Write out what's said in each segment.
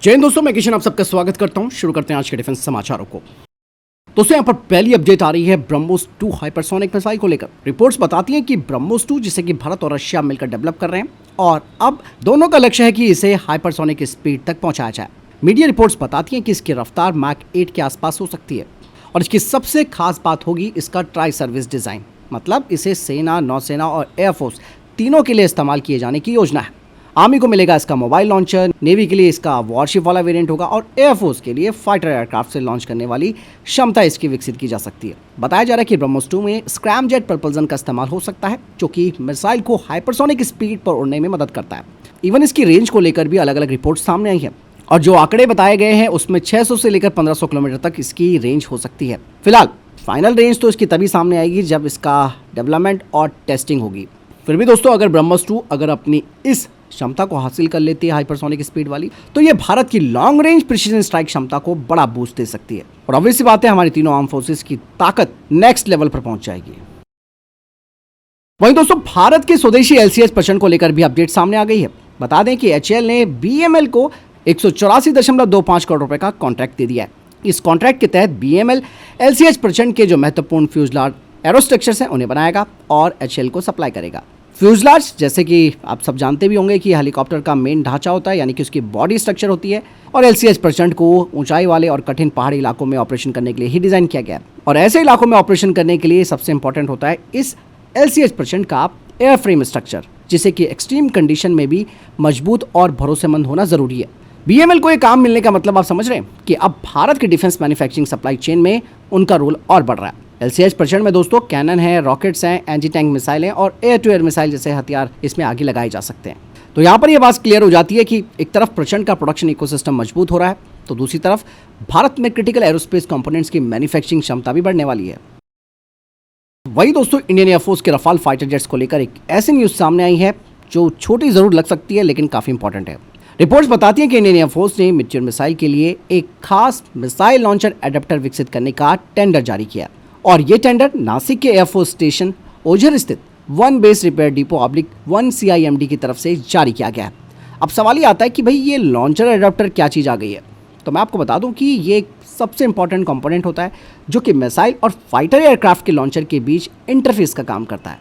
जय हिंद दोस्तों, मैं किशन आप सबका स्वागत करता हूं। शुरू करते हैं आज के डिफेंस समाचारों को। दोस्तों, यहाँ पर पहली अपडेट आ रही है ब्रह्मोस 2 हाइपरसोनिक मिसाइल को लेकर। रिपोर्ट्स बताती हैं कि ब्रह्मोस 2 जिसे कि भारत और रशिया मिलकर डेवलप कर रहे हैं और अब दोनों का लक्ष्य है कि इसे हाइपरसोनिक स्पीड तक पहुंचाया जाए। मीडिया रिपोर्ट्स बताती हैं कि इसकी रफ्तार मैक 8 के आसपास हो सकती है और इसकी सबसे खास बात होगी इसका ट्राई सर्विस डिज़ाइन। मतलब इसे सेना, नौसेना और एयरफोर्स तीनों के लिए इस्तेमाल किए जाने की योजना है। आर्मी को मिलेगा इसका मोबाइल लॉन्चर, नेवी के लिए इसका वॉरशिप वाला वेरिएंट होगा और एयरफोर्स के लिए फाइटर एयरक्राफ्ट से लॉन्च करने वाली क्षमता इसकी विकसित की जा सकती है। बताया जा रहा है कि ब्रह्मोस 2 में स्क्रैम जेट प्रपल्जन का इस्तेमाल हो सकता है, जो कि मिसाइल को हाइपरसोनिक स्पीड पर उड़ने में मदद करता है। इवन इसकी रेंज को लेकर भी अलग अलग रिपोर्ट सामने आई है और जो आंकड़े बताए गए हैं उसमें 600 से लेकर 1500 किलोमीटर तक इसकी रेंज हो सकती है। फिलहाल फाइनल रेंज तो इसकी तभी सामने आएगी जब इसका डेवलपमेंट और टेस्टिंग होगी। फिर भी दोस्तों, अगर ब्रह्मोस 2 अगर अपनी इस क्षमता को हासिल कर लेती है हाइपरसोनिक स्पीड वाली, तो ये भारत की लॉन्ग रेंज प्रिसीजन स्ट्राइक क्षमता को बड़ा बूस्ट दे सकती है और ऑब्वियस सी बात है हमारी तीनों आर्म फोर्सेस की ताकत नेक्स्ट लेवल पर पहुंच जाएगी। वहीं दोस्तों, भारत के स्वदेशी LCH प्रचंड को लेकर भी अपडेट सामने आ गई है। बता दें कि HAL ने BML को 184.25 करोड़ रुपए का कॉन्ट्रैक्ट दे दिया है। इस कॉन्ट्रैक्ट के तहत BML LCH प्रचंड के जो महत्वपूर्ण फ्यूजलाज एरोस्ट्रक्चर्स हैं उन्हें बनाएगा और HAL को सप्लाई करेगा। फ्यूजलाज जैसे कि आप सब जानते भी होंगे कि हेलीकॉप्टर का मेन ढांचा होता है, यानी कि उसकी बॉडी स्ट्रक्चर होती है और LCH प्रचंड को ऊंचाई वाले और कठिन पहाड़ी इलाकों में ऑपरेशन करने के लिए ही डिज़ाइन किया गया है। और ऐसे इलाकों में ऑपरेशन करने के लिए सबसे इंपॉर्टेंट होता है इस LCH प्रचंड का एयर फ्रेम स्ट्रक्चर, जिसे कि एक्सट्रीम कंडीशन में भी मजबूत और भरोसेमंद होना ज़रूरी है। BML को ये काम मिलने का मतलब आप समझ रहे हैं कि अब भारत की डिफेंस मैन्युफैक्चरिंग सप्लाई चेन में उनका रोल और बढ़ रहा है। LCH प्रचंड में दोस्तों कैनन है, रॉकेट्स हैं, एंटी टैंक मिसाइल हैं और एयर टू एयर मिसाइल जैसे हथियार इसमें आगे लगाए जा सकते हैं। तो यहाँ पर यह बात क्लियर हो जाती है कि एक तरफ प्रचंड का प्रोडक्शन इकोसिस्टम मजबूत हो रहा है, तो दूसरी तरफ भारत में क्रिटिकल एरोस्पेस कंपोनेंट्स की मैन्युफैक्चरिंग क्षमता भी बढ़ने वाली है। वही दोस्तों, इंडियन एयरफोर्स के रफाल फाइटर जेट्स को लेकर एक ऐसी न्यूज़ सामने आई है जो छोटी ज़रूर लग सकती है लेकिन काफ़ी इंपॉर्टेंट है। रिपोर्ट्स बताती हैं कि इंडियन एयरफोर्स ने मैच्योर मिसाइल के लिए एक खास मिसाइल लॉन्चर एडेप्टर विकसित करने का टेंडर जारी किया और ये टेंडर नासिक के एयरफोर्स स्टेशन ओझर स्थित 1 बेस रिपेयर डिपो /1 CIMD की तरफ से जारी किया गया है। अब सवाल ये आता है कि भाई ये लॉन्चर एडेप्टर क्या चीज़ आ गई है। तो मैं आपको बता दूं कि ये एक सबसे इंपॉर्टेंट कंपोनेंट होता है जो कि मिसाइल और फाइटर एयरक्राफ्ट के लॉन्चर के बीच इंटरफेस का काम करता है।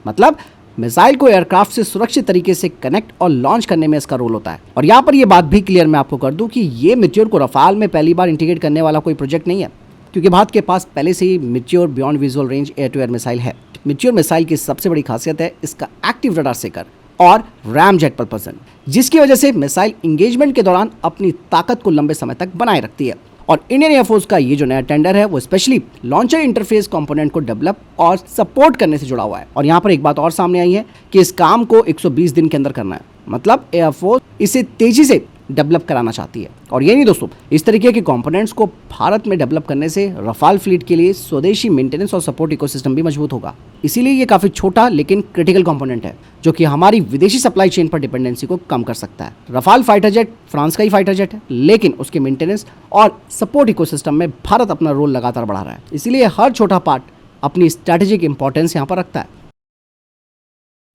मतलब मिसाइल को एयरक्राफ्ट से सुरक्षित तरीके से कनेक्ट और लॉन्च करने में इसका रोल होता है। और यहाँ पर यह बात भी क्लियर मैं आपको कर दूं कि ये मैच्योर को रफाल में पहली बार इंटीग्रेट करने वाला कोई प्रोजेक्ट नहीं है, क्योंकि भारत के पास पहले से ही Meteor beyond visual range air to air missile है। मैच्योर मिसाइल की सबसे बड़ी खासियत है इसका एक्टिव रडार सेकर और रैम जेट प्रपल्सन, जिसकी वजह से मिसाइल इंगेजमेंट के दौरान अपनी ताकत को लंबे समय तक बनाए रखती है। और इंडियन एयरफोर्स का ये जो नया टेंडर है वो स्पेशली लॉन्चर इंटरफेस कंपोनेंट को डेवलप और सपोर्ट करने से जुड़ा हुआ है। और यहाँ पर एक बात और सामने आई है कि इस काम को 120 दिन के अंदर करना है। मतलब एयरफोर्स इसे तेजी से डेवलप कराना चाहती है। और ये नहीं दोस्तों, इस तरीके के कंपोनेंट्स को भारत में डेवलप करने से रफाल फ्लीट के लिए स्वदेशी मेंटेनेंस और सपोर्ट इकोसिस्टम भी मजबूत होगा। इसीलिए ये काफ़ी छोटा लेकिन क्रिटिकल कंपोनेंट है जो कि हमारी विदेशी सप्लाई चेन पर डिपेंडेंसी को कम कर सकता है। रफाल फाइटर जेट फ्रांस का ही फाइटर जेट है, लेकिन उसके मेंटेनेंस और सपोर्ट इकोसिस्टम में भारत अपना रोल लगातार बढ़ा रहा है। इसीलिए हर छोटा पार्ट अपनी स्ट्रैटेजिक इंपॉर्टेंस यहाँ पर रखता है।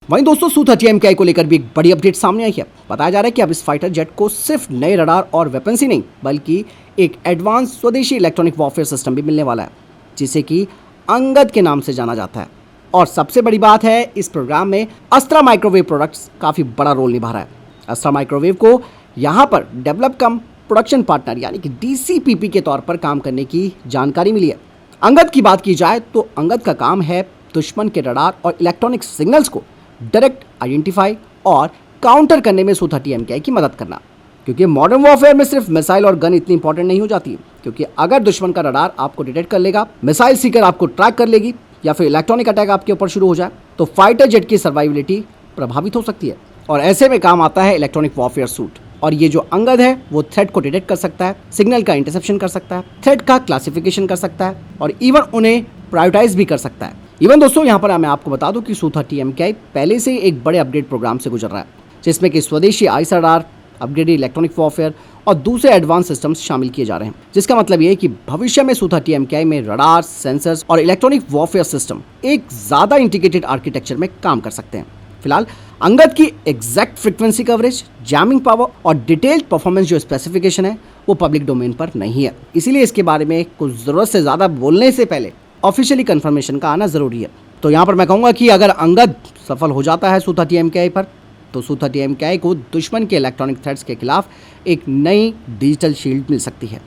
वहीं दोस्तों, Su-30 MKI को लेकर भी एक बड़ी अपडेट सामने आई है। बताया जा रहा है कि अब इस फाइटर जेट को सिर्फ नए रडार और वेपन्स ही नहीं बल्कि एक एडवांस स्वदेशी इलेक्ट्रॉनिक वॉरफेयर सिस्टम भी मिलने वाला है, जिसे कि अंगद के नाम से जाना जाता है। और सबसे बड़ी बात है, इस प्रोग्राम में अस्त्रा माइक्रोवेव प्रोडक्ट्स काफ़ी बड़ा रोल निभा रहा है। अस्त्रा माइक्रोवेव को यहाँ पर डेवलप कम प्रोडक्शन पार्टनर यानी कि DCPP के तौर पर काम करने की जानकारी मिली है। अंगद की बात की जाए तो अंगद का काम है दुश्मन के रडार और इलेक्ट्रॉनिक सिग्नल्स को डायरेक्ट आइडेंटिफाई और काउंटर करने में Su-30 MKI की मदद करना। क्योंकि मॉडर्न वॉरफेयर में सिर्फ मिसाइल और गन इतनी इंपॉर्टेंट नहीं हो जाती, क्योंकि अगर दुश्मन का रडार आपको डिटेक्ट कर लेगा, मिसाइल सीकर आपको ट्रैक कर लेगी या फिर इलेक्ट्रॉनिक अटैक आपके ऊपर शुरू हो जाए, तो फाइटर जेट की सर्वाइविलिटी प्रभावित हो सकती है। और ऐसे में काम आता है इलेक्ट्रॉनिक वॉरफेयर सूट। और ये जो अंगद है वो थ्रेट को डिटेक्ट कर सकता है, सिग्नल का इंटरसेप्शन कर सकता है, थ्रेट का क्लासिफिकेशन कर सकता है और इवन उन्हें प्रायोरिटाइज भी कर सकता है। इवन दोस्तों, यहाँ पर मैं आपको बता दूं कि Su-30 MKI पहले से एक बड़े अपडेट प्रोग्राम से गुजर रहा है, जिसमें कि स्वदेशी ice radar, upgraded electronic warfare और दूसरे एडवांस सिस्टम्स शामिल किए जा रहे हैं। जिसका मतलब ये है कि भविष्य में Su-30 MKI में रडार, सेंसर्स और इलेक्ट्रॉनिक वॉरफेयर सिस्टम एक ज़्यादा इंटीग्रेटेड आर्किटेक्चर में काम कर सकते हैं। फिलहाल अंगद की exact frequency coverage, jamming power और डिटेल्ड परफॉर्मेंस जो स्पेसिफिकेशन है वो पब्लिक डोमेन पर नहीं है, इसीलिए इसके बारे में कुछ ज़रूरत से ज़्यादा बोलने से पहले ऑफिशियली कंफर्मेशन का आना ज़रूरी है। तो यहाँ पर मैं कहूँगा कि अगर अंगद सफल हो जाता है Su-30 MKI पर, तो Su-30 MKI को दुश्मन के इलेक्ट्रॉनिक थ्रेट्स के खिलाफ एक नई डिजिटल शील्ड मिल सकती है।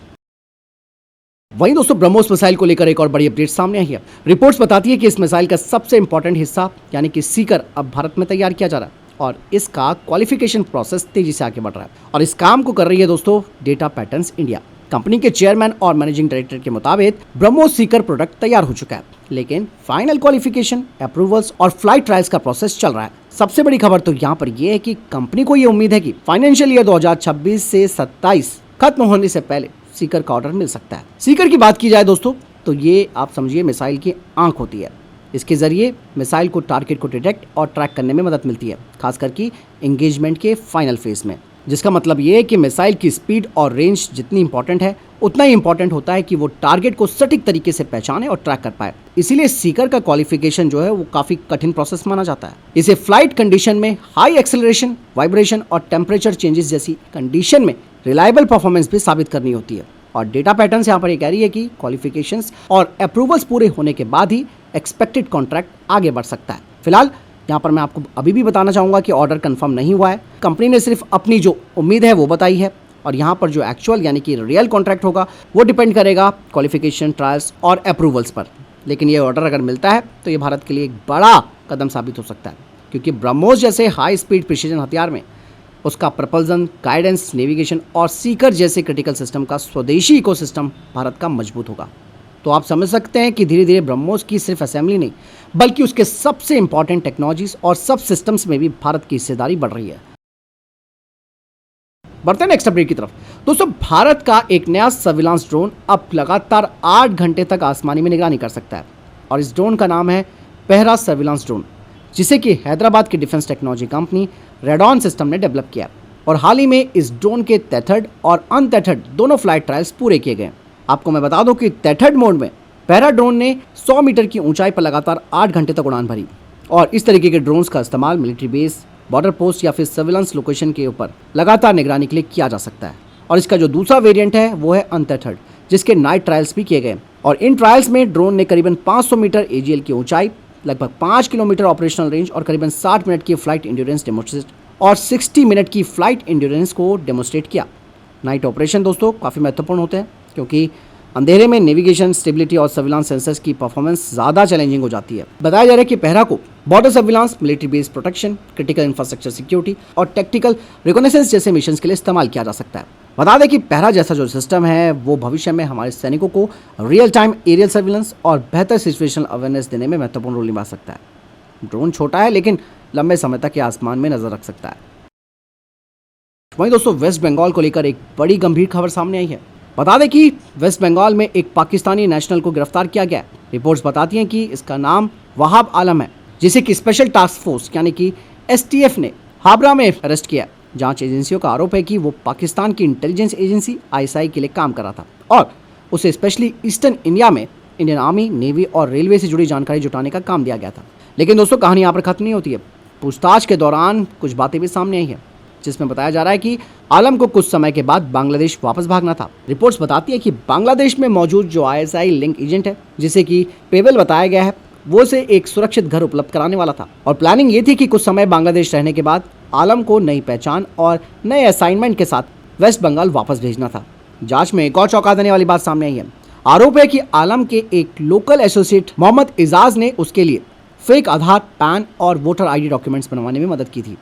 वहीं दोस्तों ब्रह्मोस मिसाइल को लेकर एक और बड़ी अपडेट सामने आई है। रिपोर्ट्स बताती है कि इस मिसाइल का सबसे इंपॉर्टेंट हिस्सा यानी कि सीकर अब भारत में तैयार किया जा रहा है और इसका क्वालिफिकेशन प्रोसेस तेजी से आगे बढ़ रहा है और इस काम को कर रही है दोस्तों डेटा पैटर्न्स इंडिया। कंपनी के चेयरमैन और मैनेजिंग डायरेक्टर के मुताबिक ब्रह्मोस सीकर प्रोडक्ट तैयार हो चुका है, लेकिन फाइनल क्वालिफिकेशन, अप्रूवल्स और फ्लाइट ट्रायल्स का प्रोसेस चल रहा है। सबसे बड़ी खबर तो यहाँ पर यह है कि कंपनी को ये उम्मीद है कि फाइनेंशियल ईयर 2026 से 27 खत्म होने से पहले सीकर का ऑर्डर मिल सकता है। सीकर की बात की जाए दोस्तों तो ये आप समझिए मिसाइल की आंख होती है। इसके जरिए मिसाइल को टारगेट को डिटेक्ट और ट्रैक करने में मदद मिलती है, खासकर कि एंगेजमेंट के फाइनल फेज में, जिसका मतलब ये है कि मिसाइल की स्पीड और रेंज जितनी इंपॉर्टेंट है उतना ही इंपॉर्टेंट होता है कि वो टारगेट को सटीक तरीके से पहचाने और ट्रैक कर पाए। इसीलिए सीकर का क्वालिफिकेशन जो है वो काफी कठिन प्रोसेस माना जाता है। इसे फ्लाइट कंडीशन में हाई एक्सेलरेशन, वाइब्रेशन और टेम्परेचर चेंजेस जैसी कंडीशन में रिलायबल परफॉर्मेंस भी साबित करनी होती है और डेटा पैटर्न्स यहाँ पर ये कह रही है कि क्वालिफिकेशंस और अप्रूवल्स पूरे होने के बाद ही एक्सपेक्टेड कॉन्ट्रैक्ट आगे बढ़ सकता है। फिलहाल यहाँ पर मैं आपको अभी भी बताना चाहूँगा कि ऑर्डर कंफर्म नहीं हुआ है। कंपनी ने सिर्फ अपनी जो उम्मीद है वो बताई है और यहाँ पर जो एक्चुअल यानी कि रियल कॉन्ट्रैक्ट होगा वो डिपेंड करेगा क्वालिफिकेशन, ट्रायल्स और अप्रूवल्स पर। लेकिन ये ऑर्डर अगर मिलता है तो ये भारत के लिए एक बड़ा कदम साबित हो सकता है, क्योंकि ब्रह्मोस जैसे हाई स्पीड प्रिसीजन हथियार में उसका प्रपल्जन, गाइडेंस, नेविगेशन और सीकर जैसे क्रिटिकल सिस्टम का स्वदेशी इकोसिस्टम भारत का मजबूत होगा। तो आप समझ सकते हैं कि धीरे धीरे ब्रह्मोस की सिर्फ असेंबली नहीं बल्कि उसके सबसे इंपॉर्टेंट टेक्नोलॉजीज और सब सिस्टम्स में भी भारत की हिस्सेदारी बढ़ रही है। बढ़ते हैं नेक्स्ट अपडेट की तरफ। दोस्तों भारत का एक नया सर्विलांस ड्रोन अब लगातार 8 घंटे तक आसमानी में निगरानी कर सकता है और इस ड्रोन का नाम है पहरा सर्विलांस ड्रोन, जिसे कि हैदराबाद की defence technology company radon system ने डेवलप किया और हाल ही में इस ड्रोन के टेथर्ड और अनटेथर्ड दोनों फ्लाइट ट्रायल्स पूरे किए गए। आपको मैं बता दूं कि टेथर्ड मोड में पहरा ड्रोन ने 100 मीटर की ऊंचाई पर लगातार 8 घंटे तक उड़ान भरी और इस तरीके के ड्रोन्स का इस्तेमाल मिलिट्री बेस, बॉर्डर पोस्ट या फिर सर्विलांस लोकेशन के ऊपर लगातार निगरानी के लिए किया जा सकता है। और इसका जो दूसरा वेरिएंट है वो है अनटेथर्ड, जिसके नाइट ट्रायल्स भी किए गए और इन ट्रायल्स में ड्रोन ने करीबन 500 मीटर AGL की ऊंचाई, लगभग 5 किलोमीटर ऑपरेशनल रेंज और करीबन 60 मिनट की फ्लाइट इंड्योरेंस डेमोस्ट्रेट और 60 मिनट की फ्लाइट इंड्योरेंस को डेमोस्ट्रेट किया। नाइट ऑपरेशन दोस्तों काफ़ी महत्वपूर्ण होते हैं, क्योंकि अंधेरे में नेविगेशन, स्टेबिलिटी और सर्विलांस सेंसर्स की परफॉर्मेंस ज़्यादा चैलेंजिंग हो जाती है। बताया जा रहा है कि पहरा को border surveillance, military base protection, critical infrastructure security और टेक्टिकल रिकॉनेसेंस जैसे मिशन के लिए इस्तेमाल किया जा सकता है। बता दें कि पहरा जैसा जो सिस्टम है वो भविष्य में हमारे सैनिकों को रियल टाइम एरियल सर्विलांस और बेहतर सिचुएशनल अवेयरनेस देने में महत्वपूर्ण रोल निभा सकता है। ड्रोन छोटा है लेकिन लंबे समय तक आसमान में नजर रख सकता है। वहीं दोस्तों वेस्ट बंगाल को लेकर एक बड़ी गंभीर खबर सामने आई है। बता दें कि वेस्ट बंगाल में एक पाकिस्तानी नेशनल को गिरफ्तार किया गया है। रिपोर्ट्स बताती हैं कि इसका नाम वहाब आलम है, जिसे कि स्पेशल टास्क फोर्स यानी कि STF ने हावड़ा में अरेस्ट किया। जांच एजेंसियों का आरोप है कि वो पाकिस्तान की इंटेलिजेंस एजेंसी ISI के लिए काम कर रहा था और उसे स्पेशली ईस्टर्न इंडिया में इंडियन आर्मी, नेवी और रेलवे से जुड़ी जानकारी जुटाने का काम दिया गया था। लेकिन दोस्तों कहानी यहाँ पर खत्म नहीं होती है। पूछताछ के दौरान कुछ बातें भी सामने आई है, जिसमें बताया जा रहा है कि आलम को कुछ समय के बाद बांग्लादेश वापस भागना था। रिपोर्ट्स बताती है कि बांग्लादेश में मौजूद जो ISI लिंक एजेंट है, जिसे कि पेवेल बताया गया है, वो से एक सुरक्षित घर उपलब्ध कराने वाला था और प्लानिंग ये थी कि कुछ समय बांग्लादेश रहने के बाद आलम को नई पहचान और नए असाइनमेंट के साथ वेस्ट बंगाल वापस भेजना था। जांच में एक और चौंका देने वाली बात सामने आई है। आरोप है कि आलम के एक लोकल एसोसिएट मोहम्मद इजाज ने उसके लिए फेक आधार, पैन और वोटर ID डॉक्यूमेंट्स बनवाने में मदद की थी।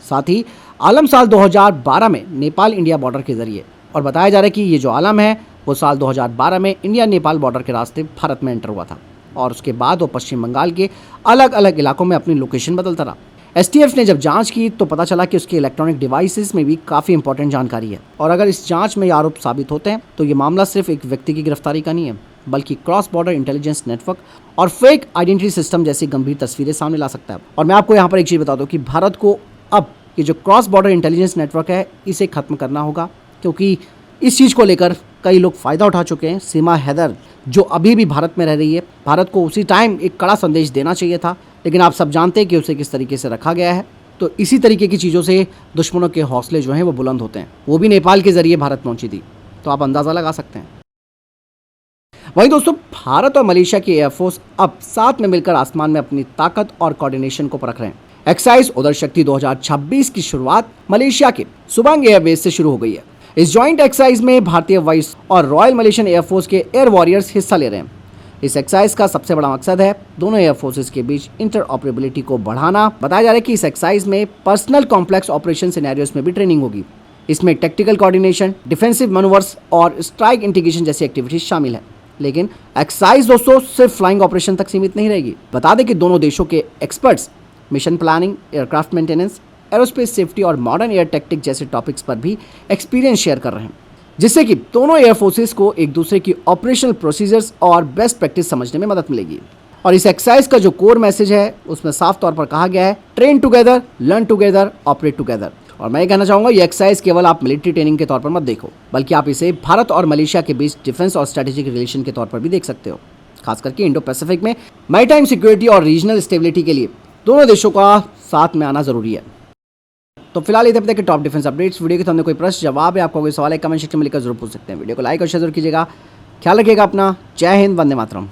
साथ ही आलम साल 2012 में नेपाल इंडिया बॉर्डर के जरिए, और बताया जा रहा है कि ये जो आलम है वो साल 2012 में इंडिया नेपाल बॉर्डर के रास्ते भारत में एंटर हुआ था और उसके बाद वो पश्चिम बंगाल के अलग अलग इलाकों में अपनी लोकेशन बदलता रहा। STF ने जब जांच की तो पता चला कि उसके इलेक्ट्रॉनिक डिवाइसेस में भी काफ़ी इंपॉर्टेंट जानकारी है और अगर इस जांच में ये आरोप साबित होते हैं तो ये मामला सिर्फ एक व्यक्ति की गिरफ्तारी का नहीं है, बल्कि क्रॉस बॉर्डर इंटेलिजेंस नेटवर्क और फेक आइडेंटिटी सिस्टम जैसी गंभीर तस्वीरें सामने ला सकता है। और मैं आपको यहाँ पर एक चीज़ बता दूँ कि भारत को अब ये जो क्रॉस बॉर्डर इंटेलिजेंस नेटवर्क है इसे खत्म करना होगा, क्योंकि इस चीज़ को लेकर कई लोग फ़ायदा उठा चुके हैं। सीमा हैदर जो अभी भी भारत में रह रही है, भारत को उसी टाइम एक कड़ा संदेश देना चाहिए था, लेकिन आप सब जानते हैं कि उसे किस तरीके से रखा गया है तो इसी तरीके की चीज़ों से दुश्मनों के हौसले जो हैं वो बुलंद होते हैं। वो भी नेपाल के जरिए भारत पहुंची थी, तो आप अंदाज़ा लगा सकते हैं। वहीं दोस्तों, भारत और मलेशिया की एयरफोर्स अब साथ में मिलकर आसमान में अपनी ताकत और कोऑर्डिनेशन को परख रहे हैं। एक्सरसाइज उदर शक्ति 2026 की शुरुआत मलेशिया के सुबांग एयरबेस से शुरू हो गई है। इस जॉइंट एक्सरसाइज में भारतीय वाइस और रॉयल मलेशियन एयरफोर्स के एयर वॉरियर्स हिस्सा ले रहे हैं। इस एक्सरसाइज का सबसे बड़ा मकसद है दोनों एयरफोर्सेस के बीच इंटरऑपरेबिलिटी को बढ़ाना। बताया जा रहा है कि इस एक्सरसाइज में पर्सनल कॉम्प्लेक्स ऑपरेशन सिनेरियोस में भी ट्रेनिंग होगी। इसमें टेक्टिकल कोऑर्डिनेशन, डिफेंसिव मैनूवर्स और स्ट्राइक इंटीग्रेशन जैसी एक्टिविटीज शामिल है। लेकिन एक्सरसाइज दोस्तों सिर्फ फ्लाइंग ऑपरेशन तक सीमित नहीं रहेगी। बता दें कि दोनों देशों के experts mission planning, aircraft maintenance, aerospace safety और मॉडर्न एयर टैक्टिक जैसे टॉपिक्स पर भी एक्सपीरियंस शेयर कर रहे हैं, जिससे कि दोनों एयर फोर्सेस को एक दूसरे की ऑपरेशनल प्रोसीजर्स और बेस्ट प्रैक्टिस समझने में मदद मिलेगी। और इस एक्सरसाइज का जो कोर मैसेज है उसमें साफ तौर पर कहा गया है, train together, learn together, operate together. और मैं ये कहना चाहूँगा, ये एक्सरसाइज केवल आप मिलिट्री ट्रेनिंग के तौर पर मत देखो, बल्कि आप इसे भारत और मलेशिया के बीच डिफेंस और स्ट्रेटेजिक रिलेशन के तौर पर भी देख सकते हो। खास करके इंडो पैसिफिक में मैरीटाइम सिक्योरिटी और रीजनल स्टेबिलिटी के लिए दोनों देशों का साथ में आना जरूरी है। तो फिलहाल इधर तक के टॉप डिफेंस अपडेट्स। वीडियो के सामने कोई प्रश्न जवाब है, आपको कोई सवाल है, कमेंट सेक्शन में लिखकर जरूर पूछ सकते हैं। वीडियो को लाइक और शेयर जरूर कीजिएगा। ख्याल रखिएगा अपना। जय हिंद, वंदे मातरम।